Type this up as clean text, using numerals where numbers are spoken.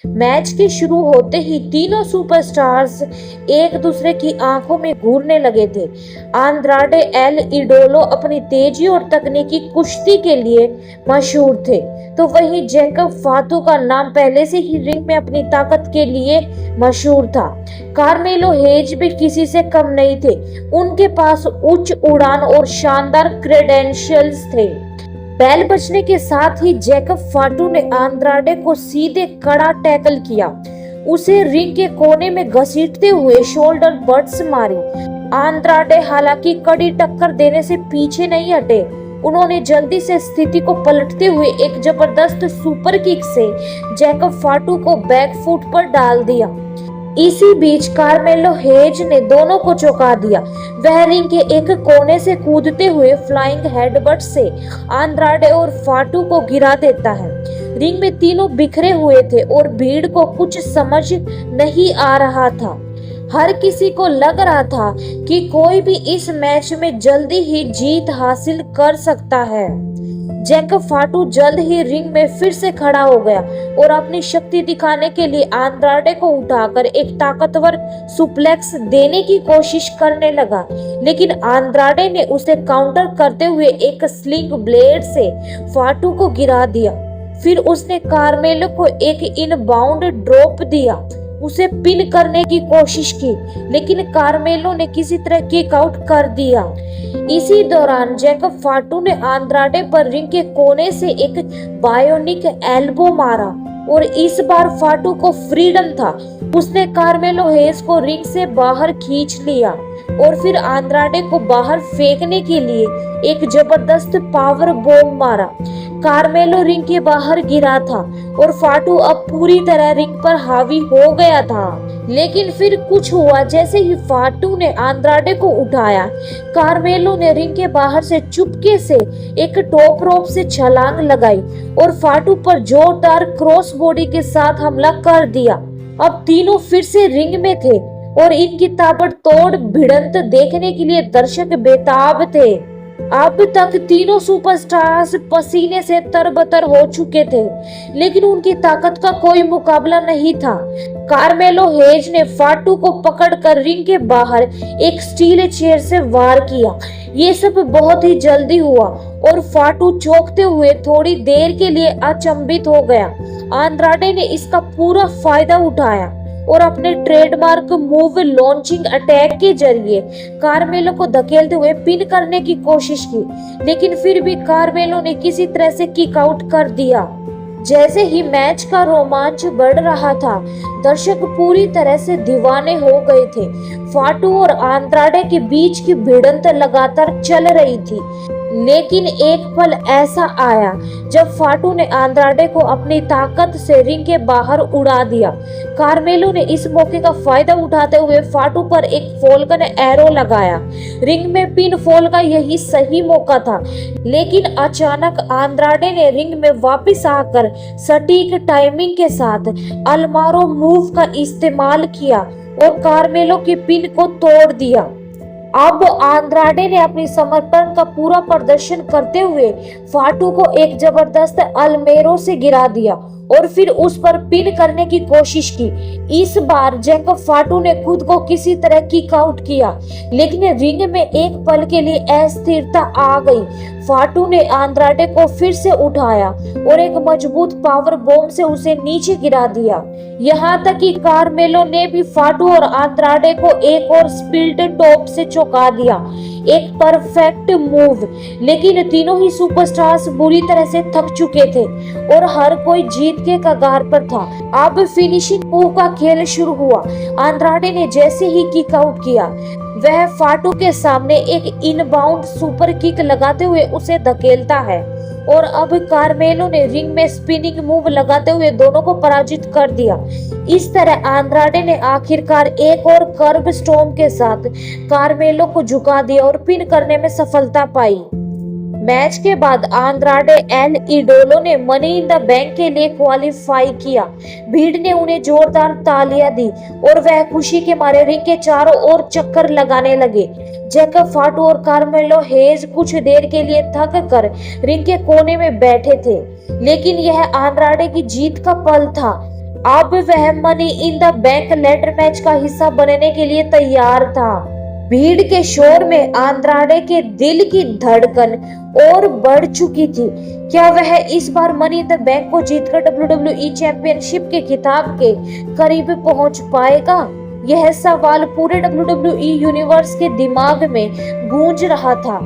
Match के शुरू होते ही तीनों सुपरस्टार्स एक दूसरे की आंखों में घूरने लगे थे। आंद्राडे एल इडोलो अपनी तेजी और तकनीकी कुश्ती के लिए मशहूर थे, तो वहीं जैकब फातू का नाम पहले से ही रिंग में अपनी ताकत के लिए मशहूर था। कार्मेलो हेज भी किसी से कम नहीं थे। उनके पास उच्च उड़ान और शानदार क्रेडेंशियल्स थे। बेल बजने के साथ ही जैकब फाटू ने आंद्राडे को सीधे कड़ा टैकल किया, उसे रिंग के कोने में घसीटते हुए शोल्डर बर्ड्स मारी। आंद्राडे हालांकि कड़ी टक्कर देने से पीछे नहीं हटे। उन्होंने जल्दी से स्थिति को पलटते हुए एक जबरदस्त सुपर किक से जैकब फाटू को बैक फुट पर डाल दिया। इसी बीच कार्मेलो हेज ने दोनों को चौंका दिया। वह रिंग के एक कोने से कूदते हुए फ्लाइंग हेडबट से आंद्राडे और फाटू को गिरा देता है। रिंग में तीनों बिखरे हुए थे और भीड़ को कुछ समझ नहीं आ रहा था। हर किसी को लग रहा था कि कोई भी इस मैच में जल्दी ही जीत हासिल कर सकता है। जैकब फाटू जल्द ही रिंग में फिर से खड़ा हो गया और अपनी शक्ति दिखाने के लिए आंद्राडे को उठाकर एक ताकतवर सुप्लेक्स देने की कोशिश करने लगा, लेकिन आंद्राडे ने उसे काउंटर करते हुए एक स्लिंग ब्लेड से फाटू को गिरा दिया। फिर उसने कार्मेलो को एक इनबाउंड ड्रॉप दिया, उसे पिन करने की कोशिश की, लेकिन कार्मेलो ने किसी तरह किक आउट कर दिया। इसी दौरान जैकब फाटू ने आंद्राडे पर रिंग के कोने से एक बायोनिक एल्बो मारा और इस बार फाटू को फ्रीडम था। उसने कार्मेलो हेज को रिंग से बाहर खींच लिया और फिर आंद्राडे को बाहर फेंकने के लिए एक जबरदस्त पावर बॉम्ब मारा। कार्मेलो रिंग के बाहर गिरा था और फाटू अब पूरी तरह रिंग पर हावी हो गया था। लेकिन फिर कुछ हुआ। जैसे ही फाटू ने आंद्राडे को उठाया, कार्मेलो ने रिंग के बाहर से चुपके से एक टॉप रोप से छलांग लगाई और फाटू पर जोरदार क्रॉस बॉडी के साथ हमला कर दिया। अब तीनों फिर से रिंग में थे और इनकी ताबड़तोड़ भिड़ंत देखने के लिए दर्शक बेताब थे। अब तक तीनों सुपरस्टार्स पसीने से तरबतर हो चुके थे, लेकिन उनकी ताकत का कोई मुकाबला नहीं था। कार्मेलो हेज ने फाटू को पकड़कर रिंग के बाहर एक स्टील चेयर से वार किया। ये सब बहुत ही जल्दी हुआ और फाटू चौंकते हुए थोड़ी देर के लिए अचंभित हो गया। आंद्राडे ने इसका पूरा फायदा उठाया और अपने ट्रेडमार्क मूव लॉन्चिंग अटैक के जरिए कार्मेलो को धकेलते हुए पिन करने की कोशिश की, लेकिन फिर भी कार्मेलो ने किसी तरह से किक आउट कर दिया। जैसे ही मैच का रोमांच बढ़ रहा था, दर्शक पूरी तरह से दीवाने हो गए थे। फाटू और आंद्राडे के बीच की भिड़ंत लगातार चल रही थी, लेकिन एक पल ऐसा आया जब फाटू ने आंद्राडे को अपनी ताकत से रिंग के बाहर उड़ा दिया। कार्मेलो ने इस मौके का फायदा उठाते हुए फाटू पर एक फॉल्कन एरो लगाया। रिंग में पिन फॉल का यही सही मौका था, लेकिन अचानक आंद्राडे ने रिंग में वापस आकर सटीक टाइमिंग के साथ अल्मारो मूव का इस्तेमाल किया और कार्मेलो के पिन को तोड़ दिया। अब आंद्राडे ने अपनी समर्पण का पूरा प्रदर्शन करते हुए फाटू को एक जबरदस्त अल्मेरो से गिरा दिया और फिर उस पर पिन करने की कोशिश की। इस बार जैकब फाटू ने खुद को किसी तरह किक आउट किया, लेकिन रिंग में एक पल के लिए अस्थिरता आ गई। फाटू ने आंद्राडे को फिर से उठाया और एक मजबूत पावर बॉम्ब से उसे नीचे गिरा दिया। यहाँ तक कि कार्मेलो ने भी फाटू और आंद्राडे को एक और स्पिल्ट टॉप से चौंका दिया। एक परफेक्ट मूव, लेकिन तीनों ही सुपरस्टार्स बुरी तरह से थक चुके थे और हर कोई जीत के कगार पर था। अब फिनिशिंग मूव का खेल शुरू हुआ। आंद्राडे ने जैसे ही किक आउट किया, वह फाटू के सामने एक इनबाउंड सुपर किक लगाते हुए उसे धकेलता है और अब कार्मेलो ने रिंग में स्पिनिंग मूव लगाते हुए दोनों को पराजित कर दिया। इस तरह आंद्राडे ने आखिरकार एक और कर्ब स्टॉर्म के साथ कार्मेलो को झुका दिया और पिन करने में सफलता पाई। मैच के बाद आंद्राडे एल इडोलो ने मनी इन द बैंक के लिए क्वालिफाई किया। भीड़ ने उन्हें जोरदार तालियां दी और वह खुशी के मारे रिंग के चारों ओर चक्कर लगाने लगे। जैकब फाटू और कार्मेलो हेज कुछ देर के लिए थक कर रिंग के कोने में बैठे थे, लेकिन यह आंद्राडे की जीत का पल था। अब वह money in the bank ladder match का हिस्सा बनने के लिए तैयार था। भीड़ के शोर में आंद्राडे के दिल की धड़कन और बढ़ चुकी थी। क्या वह इस बार मनी इन द बैंक को जीतकर WWE चैंपियनशिप के खिताब के करीब पहुंच पाएगा? यह सवाल पूरे WWE यूनिवर्स के दिमाग में गूंज रहा था।